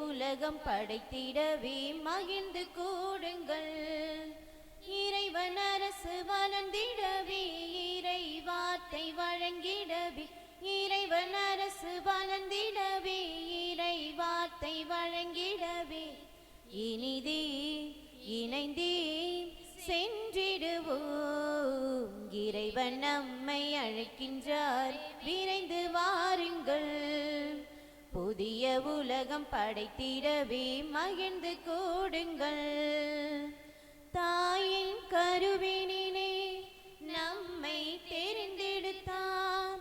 உலகம் படைத்திடவே மகிழ்ந்து கூடுங்கள். இறைவன் அரசு வளர்ந்திடவே இறை வார்த்தை வழங்கிடவே, இறைவன் அரசு வளர்ந்திடவே இறை வார்த்தை வழங்கிடவே, இனிதே இணைந்தே சென்றிடுவோம். இறைவன் நம்மை அழைக்கின்றார், விரைந்து வாருங்கள். புதிய உலகம் படைத்திடவே மகிழ்ந்து கூடுங்கள். தாயின் கருவினிலே நம்மை தெரிந்தெடுத்தார்,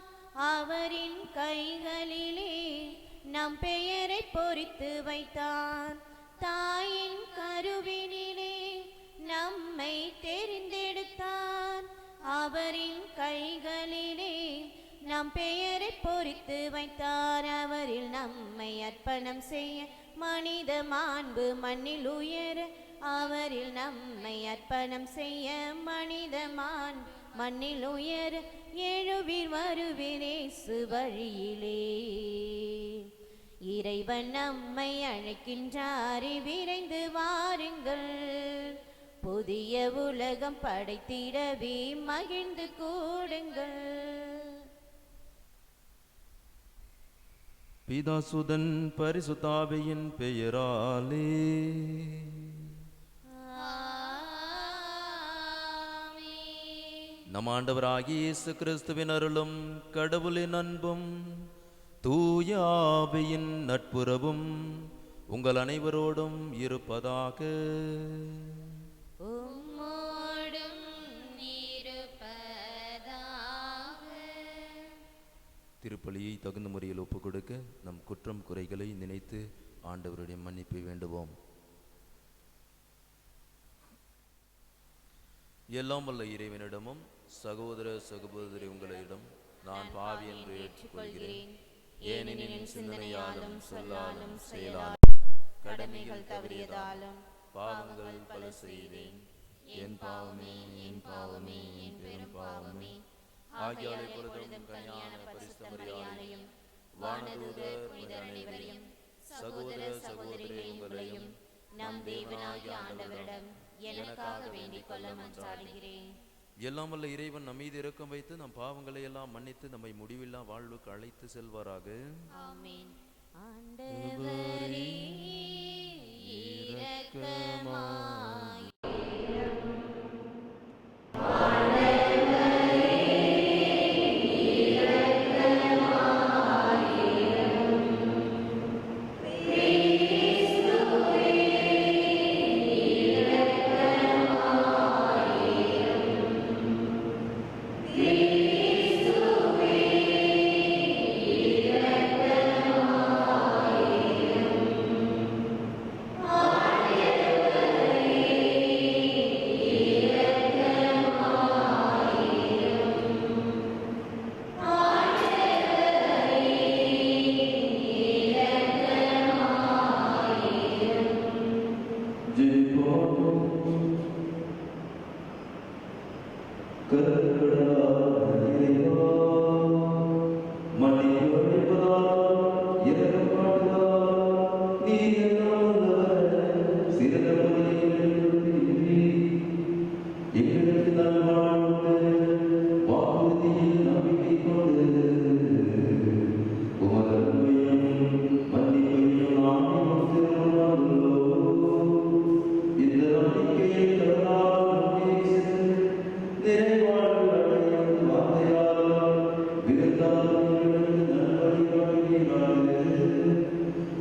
அவரின் கைகளிலே நம் பெயரை பொறித்து வைத்தார். தாயின் கருவினிலே நம்மை தெரிந்தெடுத்தார், அவரின் கைகளிலே நம் பெயரை பொறித்து வைத்தார். அவரில் நம்மை அர்ப்பணம் செய்ய மனித மாண்பு மண்ணில் உயர, அவரில் நம்மை அர்ப்பணம் செய்ய மனித மாண்பு மண்ணில் உயர, எழுவீர் வருவீர் இயேசு வழியிலே. இறைவன் நம்மை அழைக்கின்றார், விரைந்து வாருங்கள். புதிய உலகம் படைத்திடவே மகிழ்ந்து கூடுங்கள். பிதாசுதன் பரிசுத்தாவியின் பெயராலே நம் ஆண்டவராகிய இயேசு கிறிஸ்துவின் அருளும் கடவுளின் அன்பும் தூய ஆவியின் நட்புறவும் உங்கள் அனைவரோடும் இருப்பதாக. திருப்பலியை தகுந்த முறையில் ஒப்புக் கொடுக்க நம் குற்றம் குறைகளை நினைத்து ஆண்டவருடைய மன்னிப்பை வேண்டுவோம். எல்லாம் வல்ல இறைவனிடமும் சகோதர சகோதரி உங்களிடம் நான் பாவி என்று ஏற்றுக்கொள்கிறேன். ஏனெனில் சிந்தனையாலும் சொல்லாலும் செயலாலும் கடமைகள் தவறியதாலும் பாவங்கள் பல செய்தேன். என் பாவமே என் பாவமே என் பெரும் பாவமே. ஆகியாலை பொழுதும் கன்னியான பரிசுத்த மரியாதையும் வானதூதர் அனைவரையும் சகோதர சகோதரி உங்களையும் நம் தேவனாகிய ஆண்டவரிடம் எனக்காக வேண்டிக் கொள்ள மன்றாடுகிறேன். எல்லாம் வல்ல இறைவன் நம் மீது இரக்கம் வைத்து நம் பாவங்களை எல்லாம் மன்னித்து நம்மை முடிவில்லா வாழ்வுக்கு அழைத்து செல்வாராக. ஆமென். ஆண்டவரே இரக்கமாய்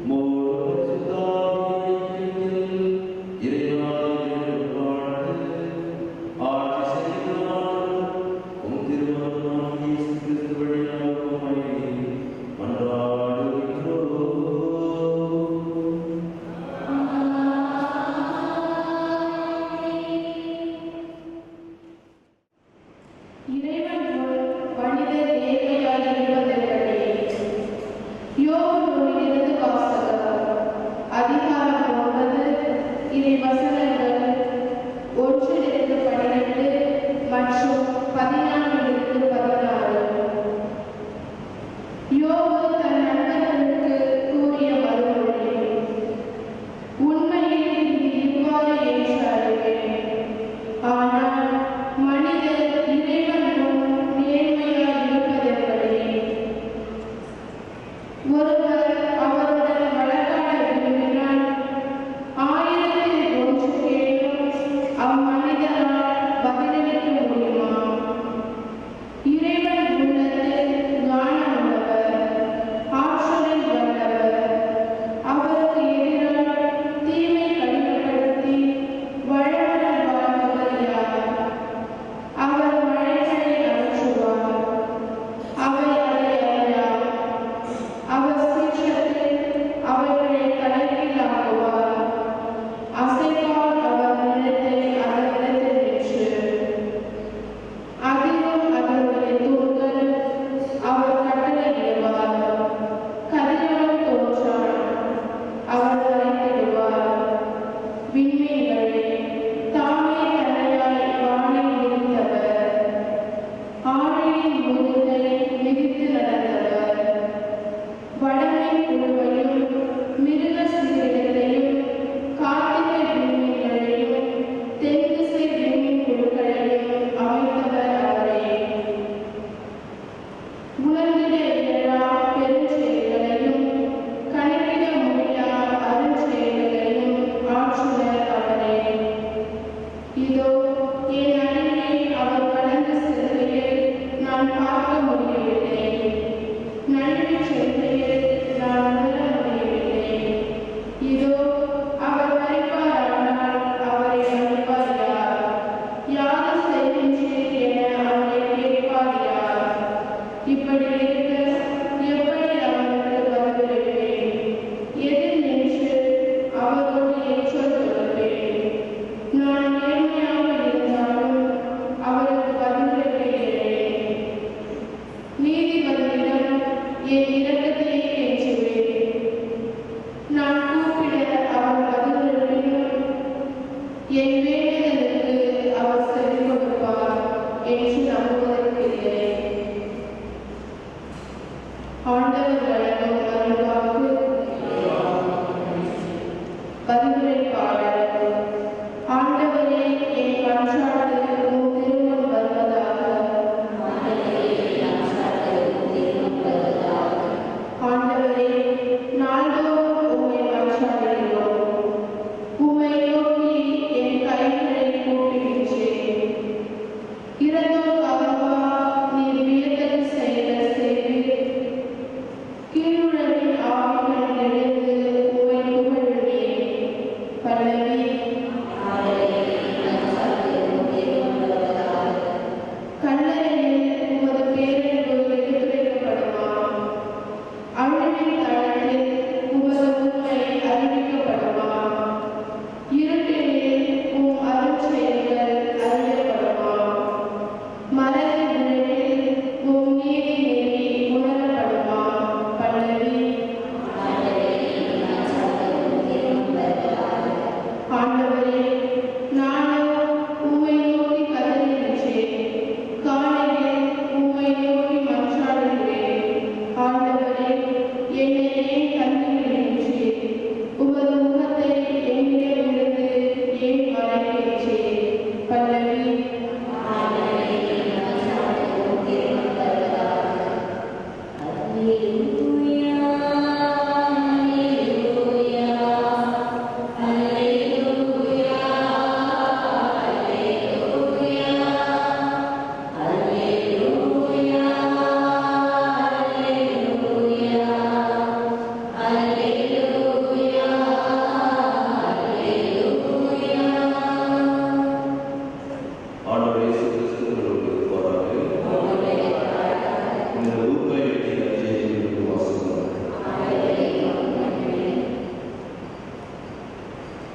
More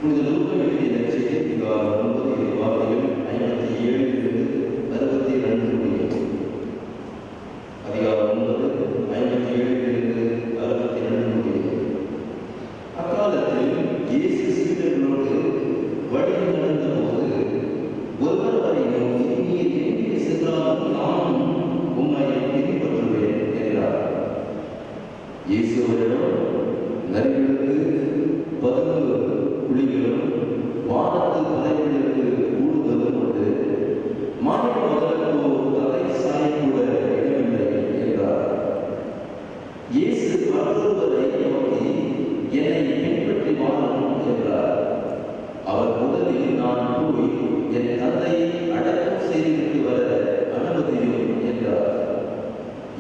புனித லூக்கா எழுதிய நற்செய்தி அதிகாரம் 9 வார்த்தைகள் 57 62 முடியும். அதிகாரம் 9 57 62 முடியும். அக்காலத்தில் இயேசு சீடர்களோடு வழியில் நடந்தபோது ஒருவர் அவரை நோக்கி, நீர் எங்கே சென்றாலும் நானும் உம்மை பின்பற்றுவேன் என்றார். இயேசு அவரிடம், நரிகளுக்கு 11 குழிகளும் வானத்து பறவைகளுக்கு கூடுதலும் உண்டு, மானிட மகனுக்கோ தலை சாயக்கூட இடமில்லை என்றார். இயேசு மற்றொருவரை நோக்கி, என்னை பின்பற்றி வாரும் என்றார். அவர் முதலில், நான் போய் என் தந்தையை அடக்கம் செய்துவிட்டு வர அனுமதியும் என்றார்.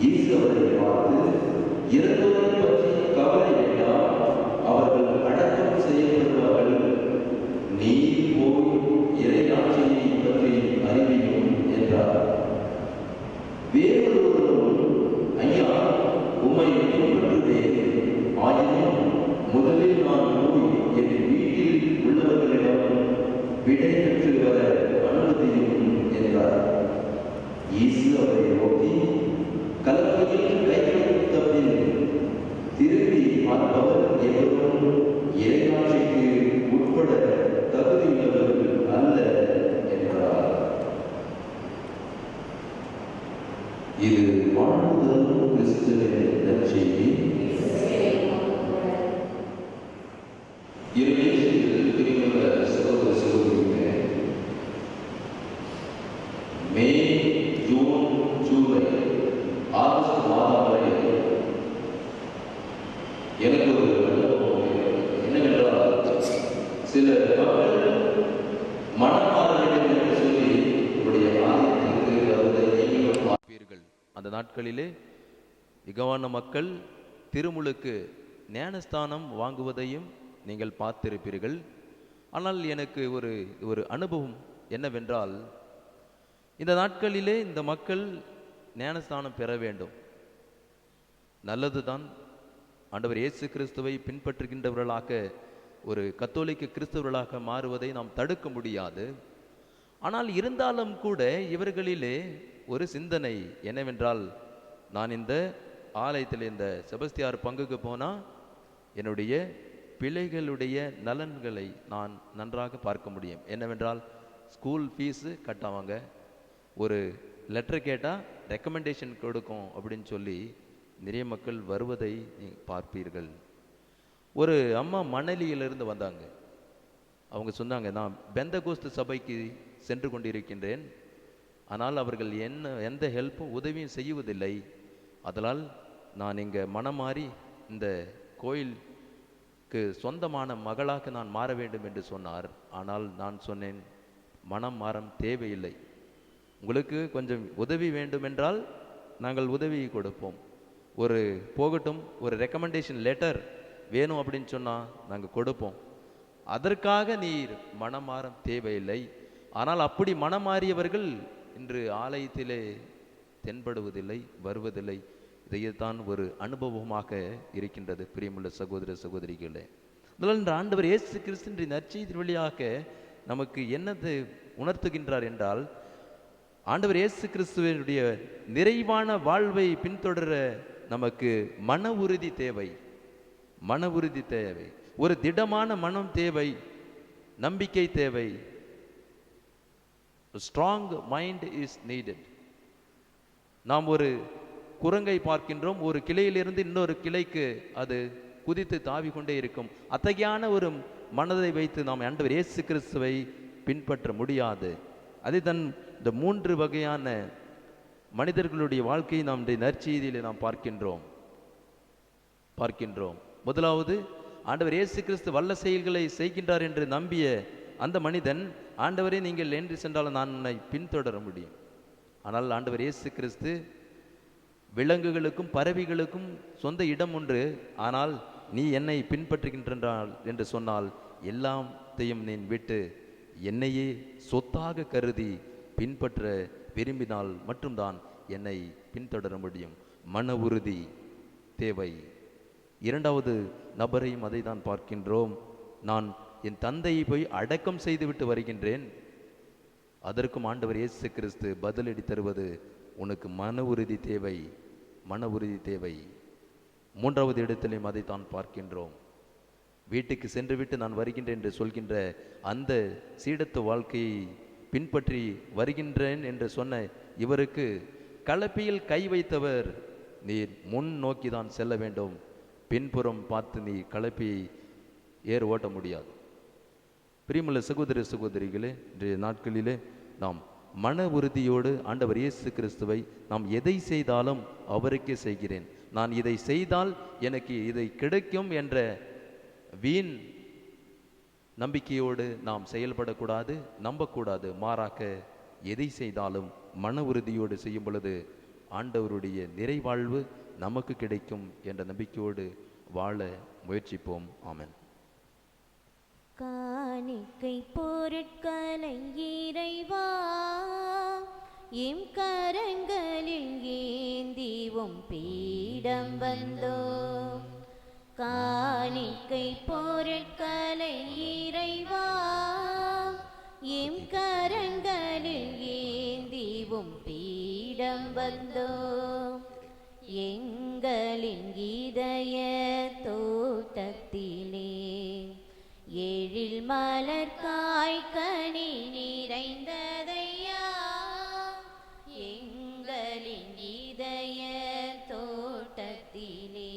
இயேசு அவரை பார்த்து, இறந்தோரை பற்றி கவலை வேண்டாம், அவர்கள் அடக்கம் செய்யப்படுவார்கள். நீ போய் இறையாட்சியை பற்றி அறிவியும் என்றார். வேறொருவரும், ஐயா, உம்மை பின்பற்றுவேன், ஆயினும் முதலில் நான் போய் என் வீட்டில் உள்ளவர்களிடம் விடை பெற்று வர அனுமதியும் என்றார். இயேசு அவரை நோக்கி, கலப்பையில் கை வைத்த பின் திரும்பி பார்ப்பவர் எவரும் இறையாட்சிக்கு உட்பட தகுதியுள்ளவர்கள் அல்ல என்றார். இது வாழ்வுதலும் கிறிஸ்துவின் நற்செய்தி. இறையேசுவில் பிரியமுள்ள சகோதர சகோதரிகளே, மே, ஜூன், ஜூலை, ஆகஸ்ட் மாதம் வரை எனக்கு ஒரு அனுபவம் என்னவென்றால், சில மக்கள் மனம் மாற வேண்டும் என்று சொல்லி உடைய ஆலயத்திற்கு வருவதை நீங்கள் பார்ப்பீர்கள். அந்த நாட்களிலே இகவான மக்கள் திருமுழுக்கு ஞானஸ்தானம் வாங்குவதையும் நீங்கள் பார்த்திருப்பீர்கள். ஆனால் எனக்கு ஒரு அனுபவம் என்னவென்றால், இந்த நாட்களிலே இந்த மக்கள் ஞானஸ்தானம் பெற வேண்டும், நல்லதுதான். ஆண்டவர் இயேசு கிறிஸ்துவை பின்பற்றுகின்றவர்களாக, ஒரு கத்தோலிக்க கிறிஸ்தவர்களாக மாறுவதை நாம் தடுக்க முடியாது. ஆனால் இருந்தாலும் கூட இவர்களிலே ஒரு சிந்தனை என்னவென்றால், நான் இந்த ஆலயத்தில் இந்த செபஸ்தியார் பங்குக்கு போனால் என்னுடைய பிள்ளைகளுடைய நலன்களை நான் நன்றாக பார்க்க முடியும். என்னவென்றால், ஸ்கூல் ஃபீஸு கட்டாவாங்க, ஒரு லெட்டர் கேட்டால் ரெக்கமெண்டேஷன் கொடுக்கும் அப்படின்னு சொல்லி நிறைய மக்கள் வருவதை பார்ப்பீர்கள். ஒரு அம்மா மணலியிலிருந்து வந்தாங்க. அவங்க சொன்னாங்க, நான் பெந்தகோஸ்து சபைக்கு சென்று கொண்டிருக்கின்றேன், ஆனால் அவர்கள் எந்த ஹெல்ப்பும் உதவியும் செய்வதில்லை. அதனால் நான் இங்கே மனம் மாறி இந்த கோயிலுக்கு சொந்தமான மகளாக நான் மாற வேண்டும் என்று சொன்னார். ஆனால் நான் சொன்னேன், மனம் மாறம் தேவையில்லை, உங்களுக்கு கொஞ்சம் உதவி வேண்டுமென்றால் நாங்கள் உதவி கொடுப்போம், ஒரு போகட்டும், ஒரு ரெக்கமெண்டேஷன் லெட்டர் வேணும் அப்படின்னு சொன்னால் நாங்கள் கொடுப்போம், அதற்காக நீர் மனமாறம் தேவையில்லை. ஆனால் அப்படி மனம் மாறியவர்கள் இன்று ஆலயத்திலே தென்படுவதில்லை, வருவதில்லை. இதைத்தான் ஒரு அனுபவமாக இருக்கின்றது. பிரியமுள்ள சகோதர சகோதரிகளே, முதல் ஆண்டவர் இயேசு கிறிஸ்து நற்செய்தி வழியாக நமக்கு என்னது உணர்த்துகின்றார் என்றால், ஆண்டவர் இயேசு கிறிஸ்துவனுடைய நிறைவான வாழ்வை பின்தொடர நமக்கு மன உறுதி தேவை. மன உறுதி தேவை, ஒரு திடமான மனம் தேவை, நம்பிக்கை தேவை. Strong mind is needed. நாம் ஒரு குரங்கை பார்க்கின்றோம், ஒரு கிளையிலிருந்து இன்னொரு கிளைக்கு அது குதித்து தாவி கொண்டே இருக்கும். அத்தகையான ஒரு மனதை வைத்து நாம் ஆண்டவர் இயேசு கிறிஸ்துவை பின்பற்ற முடியாது. அதை தன் இந்த 3 வகையான மனிதர்களுடைய வாழ்க்கையை நாம் நற்செய்தியிலே நாம் பார்க்கின்றோம். முதலாவது, ஆண்டவர் இயேசு கிறிஸ்து வல்ல செயல்களை செய்கின்றார் என்று நம்பிய அந்த மனிதன், ஆண்டவரே நீங்கள் என்று சென்றாலும் நான் உன்னை பின்தொடர முடியும். ஆனால் ஆண்டவர் இயேசு கிறிஸ்து விலங்குகளுக்கும் பறவைகளுக்கும் சொந்த இடம் உண்டு, ஆனால் நீ என்னை பின்பற்றுகின்றால் என்று சொன்னால் எல்லாத்தையும் நீ விட்டு என்னையே சொத்தாக கருதி பின்பற்ற விரும்பினால் மட்டும்தான் என்னை பின்தொடர முடியும். மன உறுதி தேவை. இரண்டாவது நபரையும் அதை தான் பார்க்கின்றோம். நான் என் தந்தையை போய் அடக்கம் செய்துவிட்டு வருகின்றேன். அதற்கும் ஆண்டவர் இயேசு கிறிஸ்து பதிலடி தருவது, உனக்கு மன உறுதி தேவை, மன உறுதி தேவை. மூன்றாவது இடத்திலும் அதைத்தான் பார்க்கின்றோம். வீட்டுக்கு சென்றுவிட்டு நான் வருகின்றேன் என்று சொல்கின்ற அந்த சீடத்து வாழ்க்கையை பின்பற்றி வருகின்றேன் என்று சொன்ன இவருக்கு கலப்பையில் கை வைத்தவர், நீர் முன் நோக்கி தான் செல்ல வேண்டும், பின்புறம் பார்த்து நீ கலப்பையை ஏறு ஓட்ட முடியாது. பிரியமுள்ள சகோதர சகோதரிகளே, இன்றைய நாட்களிலே நாம் மன உறுதியோடு ஆண்டவர் இயேசு கிறிஸ்துவை நாம் எதை செய்தாலும் அவருக்கே செய்கிறேன், நான் இதை செய்தால் எனக்கு இதை கிடைக்கும் என்ற வீண் நம்பிக்கையோடு நாம் செயல்படக்கூடாது, நம்பக்கூடாது. மாறாக எதை செய்தாலும் மன உறுதியோடு செய்யும் பொழுது ஆண்டவருடைய நிறைவாழ்வு நமக்கு கிடைக்கும் என்ற நம்பிக்கையோடு வாழ முயற்சிப்போம். ஆமென். காணிக்கை பொருட்களை இறைவா எம் கரங்களில் ஏந்திவும் பீடம் வந்தோ. காணிக்கை பொருட்களை இறைவா எம் கரங்களில் ஏந்திவும் பீடம் வந்தோ. எங்களின் இதய தோட்டத்திலே எழில் மலர் காய்கனி நிறைந்ததையா. எங்களின் இதய தோட்டத்திலே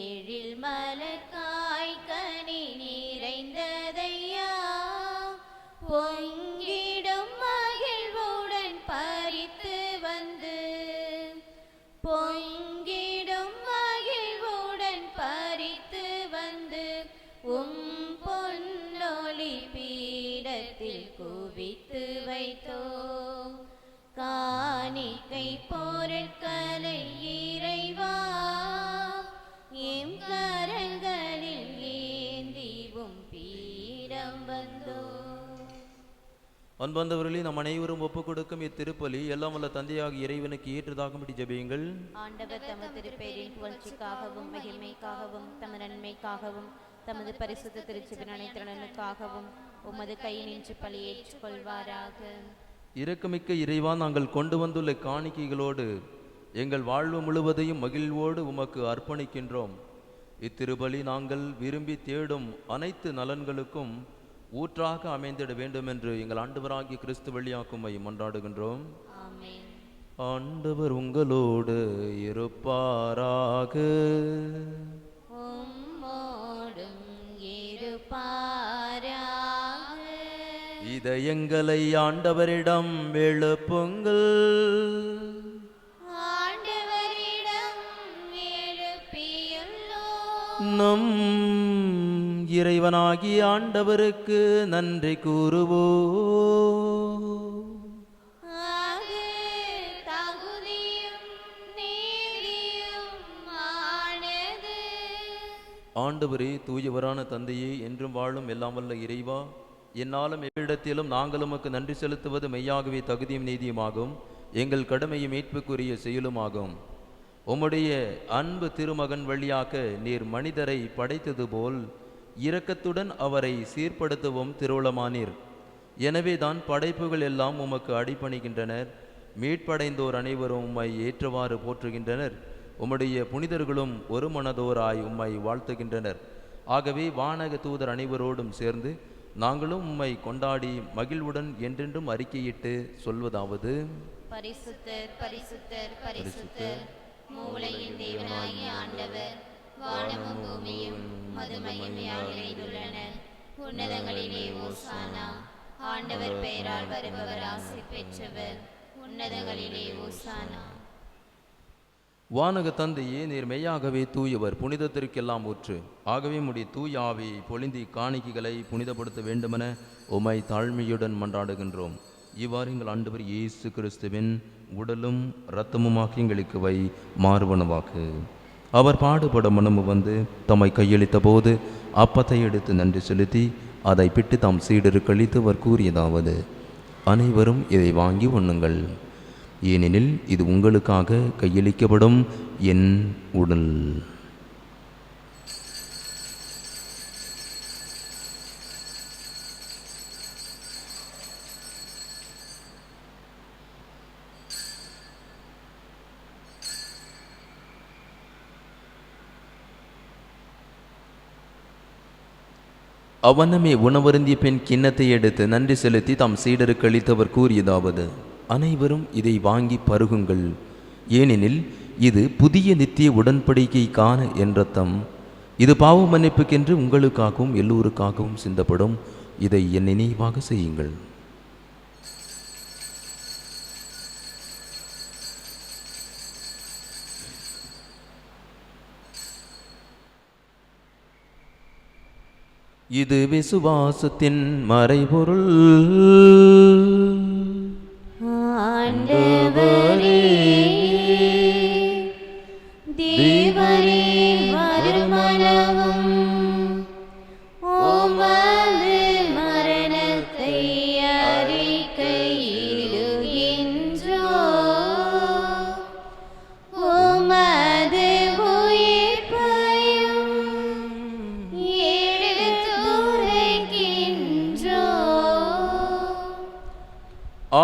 எழில் மலர் காய்கனி நிறைந்ததையா. பொங்கிடும் மகிழ்வுடன் பறித்து வந்து, பொங்கிடும் மகிழ்வுடன் பறித்து வந்து பொன்னொளி பீடத்தில் குவித்து வைத்தோ. காணிக்கை பொருட்களை இறைவா எம் கரங்களில் ஏந்திவும் பீடம் வந்தோ. அன்பந்தவர்களே, நம் அனைவரும் ஒப்புக் கொடுக்கும் இத்திருப்பலி எல்லாம் வல்ல தந்தையாக இறைவனுக்கு ஏற்றதாகும்படி ஜெபியுங்கள். ஆண்டவர் தமது திருப்பெயரின் புகழ்ச்சிக்காகவும் மகிமைக்காகவும் தமது நன்மைக்காகவும் தமது பரிசுத்த திருச்சபையின் அனைத்து நலனுக்காகவும் உமது கையினின்று பலி ஏற்றுக்கொள்வாராக. இரக்கமிக்க இறைவா, நாங்கள் கொண்டு வந்துள்ள காணிக்கைகளோடு எங்கள் வாழ்வு முழுவதையும் மகிழ்வோடு உமக்கு அர்ப்பணிக்கின்றோம். இத்திருபலி நாங்கள் விரும்பி தேடும் அனைத்து நலன்களுக்கும் ஊற்றாக அமைந்திட வேண்டும் என்று எங்கள் ஆண்டவராகிய கிறிஸ்து வழியாக உம்மை மன்றாடுகின்றோம். ஆமென். ஆண்டவர் உங்களோடு இருப்பாராக. உம்மோடும் இருப்பாராக. இதயங்களை ஆண்டவரிடம் எழுப்புங்கள். ஆண்டவரிடம் எழுப்பியுள்ளோம். நம் இறைவனாகிய ஆண்டவருக்கு நன்றி கூறுவோம். அது தகுதியும் நீதியுமானது. ஆண்டவரே, தூயவரான தந்தையே, என்றும் வாழும் எல்லாம் வல்ல இறைவா, என்னாலும் எவ்விடத்திலும் நாங்கள் உமக்கு நன்றி செலுத்துவது மெய்யாகவே தகுதியும் நீதியுமாகும், எங்கள் கடமையும் மீட்புக்குரிய செயலுமாகும். உம்முடைய அன்பு திருமகன் வழியாக நீர் மனிதரை படைத்தது போல் இரக்கத்துடன் அவரை சீர்படுத்தவும் திருவுளமானீர். எனவே தான் படைப்புகள் எல்லாம் உமக்கு அடிபணிகின்றனர். மீட்படைந்தோர் அனைவரும் உம்மை ஏற்றவாறு போற்றுகின்றனர். உம்முடைய புனிதர்களும் ஒரு மனதோராய் உம்மை வாழ்த்துகின்றனர். ஆகவே வானக தூதர் அனைவரோடும் சேர்ந்து நாங்களும் உம்மை கொண்டாடி மகிழ்வுடன் என்றென்றும் அறிக்கையிட்டு சொல்வதாவது: பரிசுத்தர் பரிசுத்தர் பரிசுத்தர், மூளையின் தேவனாகிய ஆண்டவர், வானமும் பூமியும் மது மகிமையால் நிறைந்துள்ளன. உன்னதங்களிலே ஓசானா. ஆண்டவர் பெயரால் வருபவர் ஆசி பெற்றவர். உன்னதங்களிலே ஓசானா. வானக தந்தையே, நீர் மெய்யாகவே தூயவர், புனிதத்திற்கெல்லாம் ஊற்று. ஆகவே உம்முடைய தூய ஆவியை பொழிந்தி காணிக்கைகளை புனிதப்படுத்த வேண்டுமென உம்மை தாழ்மையுடன் மன்றாடுகின்றோம். இவ்வாறு எங்கள் ஆண்டவர் இயேசு கிறிஸ்துவின் உடலும் இரத்தமுமாக்கி எங்களுக்கு வை மாறுவனவாக்கு. அவர் பாடுபட மனமு வந்து தம்மை கையளித்த போது அப்பத்தை எடுத்து நன்றி செலுத்தி அதை பிட்டு தாம் சீடருக்கு அளித்து அவர் கூறியதாவது: அனைவரும் இதை வாங்கி உண்ணுங்கள், ஏனெனில் இது உங்களுக்காக கையளிக்கப்படும் என் உடல். அவனமே உணவருந்திய பின் கிண்ணத்தை எடுத்து நன்றி செலுத்தி தாம் சீடருக்கு அளித்தவர் கூறியதாவது: அனைவரும் இதை வாங்கி பருகுங்கள், ஏனெனில் இது புதிய நித்திய உடன்படிக்கைக்கான என் இரத்தம். இது பாவ மன்னிப்புக்கென்று உங்களுக்காகவும் எல்லோருக்காகவும் சிந்தப்படும். இதை என் நினைவாக செய்யுங்கள். இது விசுவாசத்தின் மறைபொருள். ஆண்டவரே, தேவரே, வருமளவும் உமது மரணத்தை அறிக்கையிடுகின்றோம், உமது உயிர்ப்பையும்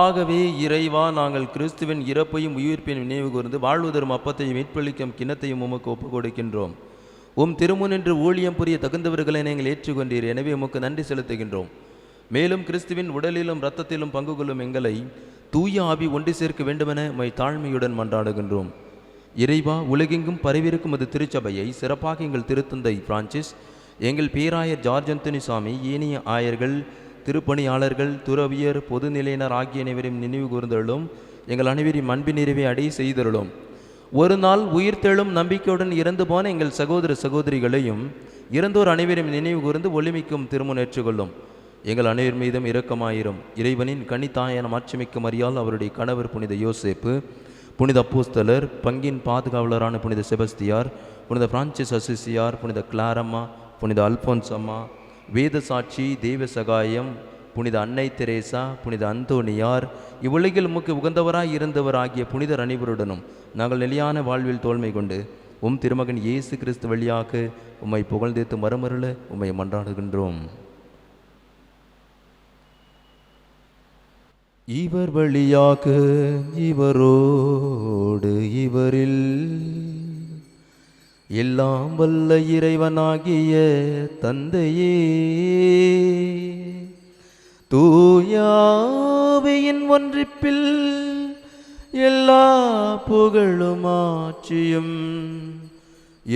ஆகவே இறைவா, நாங்கள் கிறிஸ்துவின் இறப்பையும் உயிர்ப்பையும் நினைவு கூர்ந்து வாழ்வதரும் அப்பத்தையும் மீட்பளிக்கும் கிண்ணத்தையும் உமக்கு ஒப்புக் கொடுக்கின்றோம். உம் திருமுனின்று ஊழியம் புரிய தகுந்தவர்களை நீங்கள் ஏற்றுக்கொண்டீர். எனவே உமக்கு நன்றி செலுத்துகின்றோம். மேலும் கிறிஸ்துவின் உடலிலும் இரத்தத்திலும் பங்கு கொள்ளும் எங்களை தூய ஆவி ஒன்று சேர்க்க வேண்டுமென உம்மை தாழ்மையுடன் மன்றாடுகின்றோம். இறைவா, உலகெங்கும் பரவிருக்கும் அது திருச்சபையை சிறப்பாக எங்கள் திருத்தந்தை பிரான்சிஸ், எங்கள் பேராயர் ஜார்ஜ் அந்தோனி சாமி, ஏனைய ஆயர்கள், திருப்பணியாளர்கள், துறவியர், பொதுநிலையினர் ஆகிய அனைவரையும் நினைவு கூர்ந்தருளும். எங்கள் அனைவரையும் அன்பின் நிறைவை அடைய செய்தருளும். ஒரு நாள் உயிர்த்தெழும் நம்பிக்கையுடன் இறந்து போன எங்கள் சகோதர சகோதரிகளையும் இறந்தோர் அனைவரையும் நினைவு கூர்ந்து ஒளிமிக்கும் திருமுனேற்றுக்கொள்ளும். எங்கள் அனைவர் மீதும் இரக்கமாயிரும். இறைவனின் கன்னித்தாயான மாட்சிமிக்க மரியாள், அவருடைய கணவர் புனித யோசேப்பு, புனித அப்போஸ்தலர், பங்கின் பாதுகாவலரான புனித செபஸ்தியார், புனித பிரான்சிஸ் அசிசியார், புனித கிளாரம்மா, புனித அல்போன்ஸ் அம்மா, வேத சாட்சி, தெய்வ சகாயம், புனித அன்னை தெரேசா, புனித அந்தோனியார், இவ்வுலகில் உமக்கு உகந்தவராய் இருந்தவர் ஆகிய புனிதர் அனைவருடனும் நாங்கள் நிலையான வாழ்வில் தோல்மை கொண்டு உம் திருமகன் இயேசு கிறிஸ்து வழியாக உம்மை புகழ்ந்தேத்து மரமருள உம்மை மன்றாடுகின்றோம். இவர் வழியாக, இவரோடு, இவரில் எல்லாம் வல்ல இறைவனாகிய தந்தையே, தூயாவியின் ஒன்றிப்பில் எல்லா புகழும் ஆட்சியும்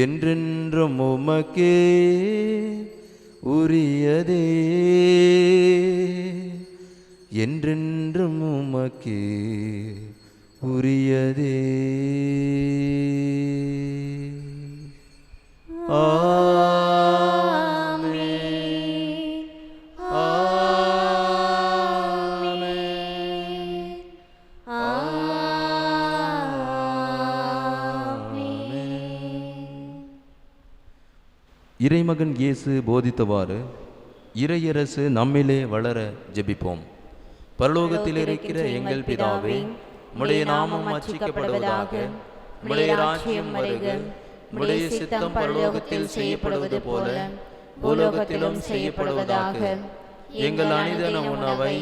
என்றென்றும் உமக்கே உரியதே, என்றென்றும் உமக்கே உரியதே. இறைமகன் இயேசு போதித்தவாறு இறையரசு நம்மிலே வளர ஜெபிப்போம். பரலோகத்தில் இருக்கிற எங்கள் பிதாவே, உம்முடைய நாமம் அர்ச்சிக்கப்படுவதாக, உம்முடைய ராஜ்யம் வருக, உம்முடைய சித்தம் பரலோகத்தில் செய்யப்படுவது போல பூலோகத்திலும் செய்யப்படுவதாக. எங்கள் அனுதின உணவை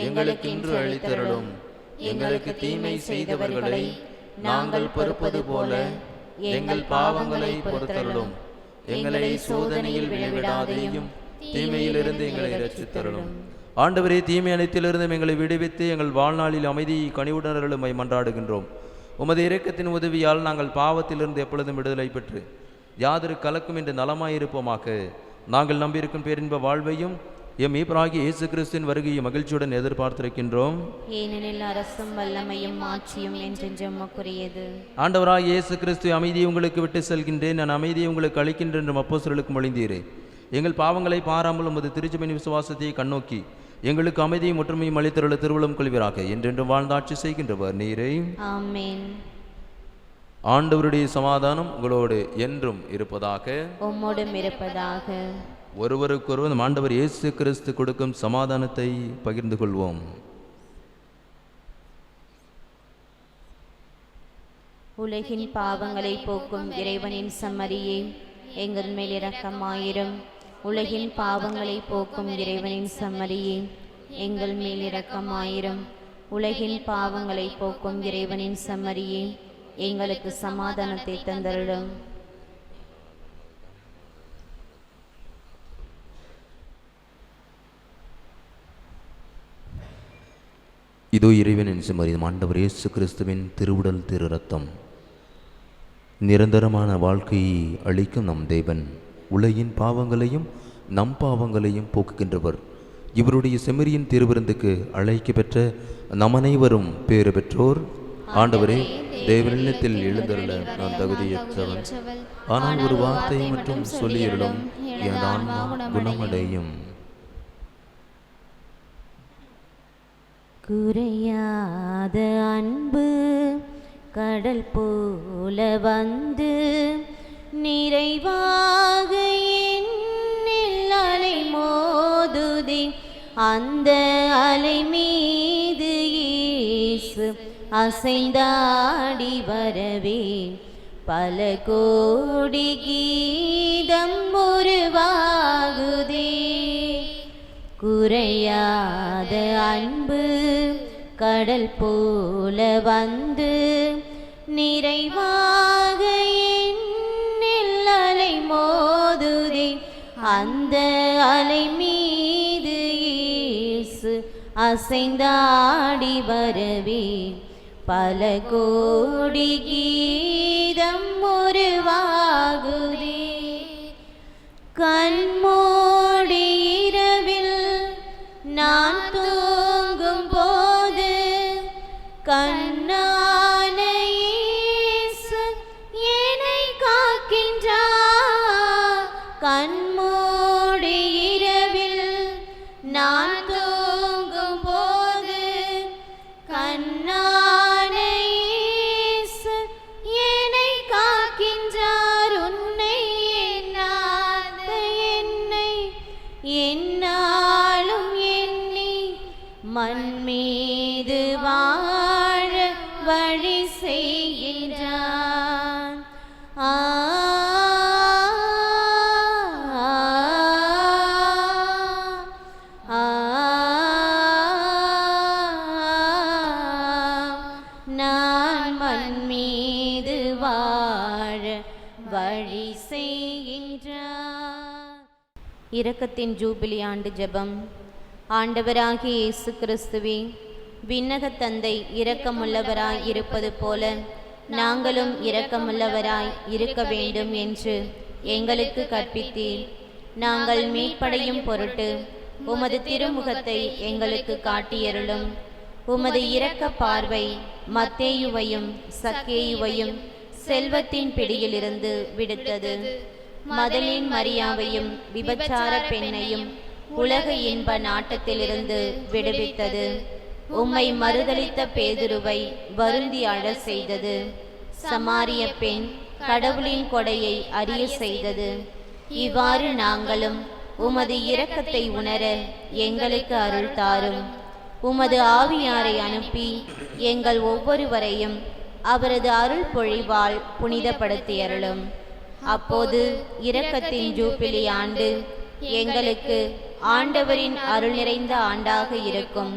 எங்களுக்கு இன்று அளித்தருளும். எங்களுக்கு தீமை செய்தவர்களை நாங்கள் பொறுப்பது போல எங்கள் பாவங்களை பொறுத்தருளும். எங்களை சோதனையில் விளைவிடாதேயும், தீமையிலிருந்து எங்களை இரட்சித்தருளும். ஆண்டவரே, தீமை அனைத்திலிருந்தும் எங்களை விடுவித்து எங்கள் வாழ்நாளில் அமைதி கனிவுடனருளும் மன்றாடுகின்றோம். உமது இரக்கத்தின் உதவியால் நாங்கள் பாவத்திலிருந்து எப்பொழுதும் விடுதலை பெற்று யாதொரு கலக்கும் என்று நலமாயிருப்போமாக. நாங்கள் நம்பியிருக்கும் பேரின்ப வாழ்வையும் எம் மீட்பராகிய இயேசு கிறிஸ்துவின் வருகையை மகிழ்ச்சியுடன் எதிர்பார்த்திருக்கின்றோம். ஏனெனில் அரசும் வல்லமையும் ஆட்சியும் என்றென்றும் உமக்குரியது. ஆண்டவராகிய இயேசு கிறிஸ்து, அமைதியை உங்களுக்கு விட்டு செல்கின்றேன், நான் அமைதியை உங்களுக்கு அளிக்கின்றேன் என்று அப்போஸ்தலருக்கு மொழிந்தீரே. எங்கள் பாவங்களை பாராமல் உமது திருச்சபையின் விசுவாசத்தை கண்ணோக்கி எங்களுக்கு அமைதியும் ஒற்றுமையும் அளித்தருள திருவுளம் கொள்வீராக. என்றென்றும் வாழ்ந்து ஆட்சி செய்கின்றவர் நீரே. ஆமென். ஆண்டவருடைய சமாதானம் உங்களோடு என்றும் இருப்பதாக, உம்மோடும் இருப்பதாக. ஒருவருக்கொருவர் ஆண்டவர் இயேசு கிறிஸ்து கொடுக்கும் சமாதானத்தை பகிர்ந்து கொள்வோம். உலகின் பாவங்களை போக்கும் இறைவனின் சம்மரியே, எங்கள் மேல் இரக்கமாயிரும். உலகின் பாவங்களை போக்கும் இறைவனின் சம்மரியே, எங்கள் மேல் இரக்கமாயிரும். உலகின் பாவங்களை போக்கும் இறைவனின் சம்மரியே, எங்களுக்கு சமாதானத்தை தந்தருளும். இதோ இறைவனின் சிமரியும் ஆண்டவர் இயேசு கிறிஸ்துவின் திருவுடல் திரு ரத்தம். நிரந்தரமான வாழ்க்கையை அளிக்கும் நம் தேவன் உலகின் பாவங்களையும் நம் பாவங்களையும் போக்குகின்றவர். இவருடைய செம்மறியின் திருவிருந்துக்கு அழைக்க பெற்ற நம் அனைவரும் பேறு பெற்றோர். ஆண்டவரே, தேவனிடத்தில் எழுந்தருள நான் தகுதியற்றவன், ஆனால் ஒரு வார்த்தை மட்டும் சொல்லியருளும், எனது ஆன்மா குணமடையும். குறையாத அன்பு கடல் போல வந்து நிறைவாக என்னில் அலை மோதுதே. அந்த அலை மீது இயேசு அசைந்தாடி வரவே பல கோடி கீதம் உருவாகுதே. குறையாத அன்பு கடல் போல வந்து நிறைவாக என்னில் அலை மோதுதே. அந்த அலை மீது இயேசு அசைந்தாடி வரவே பல கோடி கீதம் உருவாகுதே. கண்மூடி இரவில் நான் தூங்கும் போது கண்ணான இயேசு என்னை காக்கின்றார். கண்மூடி இரவில் நான் தூங்கும் போது கண்ணான இயேசு என்னை காக்கின்றார். உன்னை எண்ணாத என்னை என்னாலும் எண்ணி மண் மீது வாழ வழி செய்கின்றான். நான் மண் மீது வாழ வழி செய்கின்றான். இரக்கத்தின் ஜூபிலி ஆண்டு ஜெபம். ஆண்டவராகிய இயேசு கிறிஸ்துவே, விண்ணகத் தந்தை இரக்கமுள்ளவராய் இருப்பது போல நாங்களும் இரக்கமுள்ளவராய் இருக்க வேண்டும் என்று எங்களுக்கு கற்பித்தீர். நாங்கள் மீட்படையும் பொருட்டு உமது திருமுகத்தை எங்களுக்கு காட்டியருளும். உமது இரக்க பார்வை மத்தேயுவையும் சக்கேயுவையும் செல்வத்தின் பிடியிலிருந்து விடுத்தது. மதலின் மரியாவையும் விபச்சார பெண்ணையும் உலக இன்ப நாட்டத்திலிருந்து விடுவித்தது. உம்மை மறுதலித்த பேதுருவை வருந்தி அழச் செய்தது. சமாரிய பெண் கடவுளின் கொடையை அறிய செய்தது. இவ்வாறு நாங்களும் உமது இரக்கத்தை உணர எங்களுக்கு அருள் தாரும். உமது ஆவியாரை அனுப்பி எங்கள் ஒவ்வொருவரையும் அவரது அருள் பொழிவால் புனிதப்படுத்தியருளும். அப்போது இரக்கத்தின் ஜூபிலி ஆண்டு எங்களுக்கு ஆண்டவரின் அருள் நிறைந்த ஆண்டாக இருக்கும்.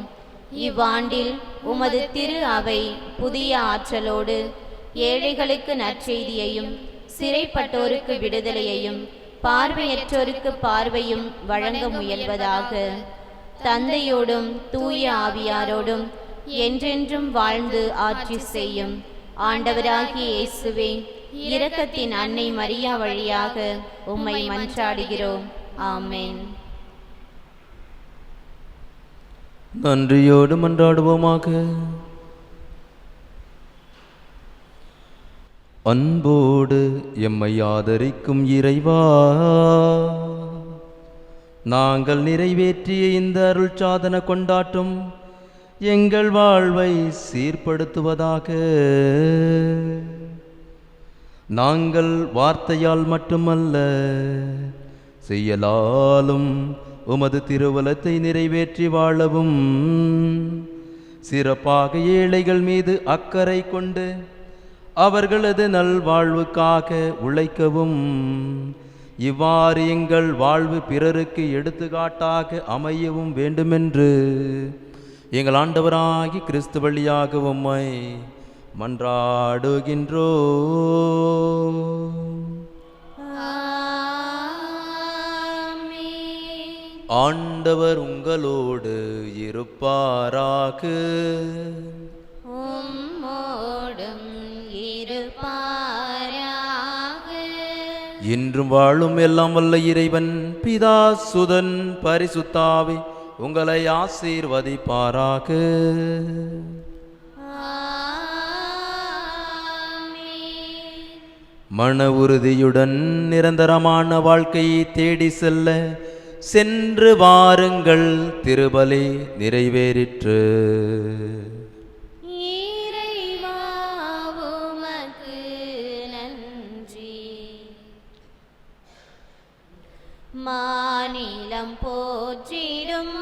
இவ்வாண்டில் உமது திரு அவை புதிய ஆற்றலோடு ஏழைகளுக்கு நற்செய்தியையும் சிறைப்பட்டோருக்கு விடுதலையையும் பார்வையற்றோருக்கு பார்வையும் வழங்க முயல்வதாக. தந்தையோடும் தூய ஆவியாரோடும் என்றென்றும் வாழ்ந்து ஆட்சி செய்யும் ஆண்டவராகிய இயேசுவே, இரக்கத்தின் அன்னை மரியா வழியாக உம்மை மன்றாடுகிறோம். ஆமென். நன்றியோடு மன்றாடுவோமாக. அன்போடு எம்மை ஆதரிக்கும் இறைவா, நாங்கள் நிறைவேற்றிய இந்த அருள் சாதன கொண்டாட்டம் எங்கள் வாழ்வை சீர்படுத்துவதாக. நாங்கள் வார்த்தையால் மட்டுமல்ல செயலாலும் உமது திருவலத்தை நிறைவேற்றி வாழவும், சிறப்பாக ஏழைகள் மீது அக்கறை கொண்டு அவர்களது நல்வாழ்வுக்காக உழைக்கவும், இவ்வாறு எங்கள் வாழ்வு பிறருக்கு எடுத்துக்காட்டாக அமையவும் வேண்டுமென்று எங்கள் ஆண்டவராகி கிறிஸ்து வழியாக உம்மை மன்றாடுகின்றோம். ஆண்டவர் உங்களோடு இருப்பாராக. உம்மோடும் இருப்பாராக. இன்றும் வாழும் எல்லாம் வல்ல இறைவன் பிதா சுதன் பரிசுத்தாவி உங்களை ஆசீர்வதிப்பாராக. மன உறுதியுடன் நிரந்தரமான வாழ்க்கையை தேடி செல்ல சென்று வாருங்கள். திருபலி நிறைவேறிற்று. இறைவா உமக்கு நன்றி. மாநிலம் போற்றிடும்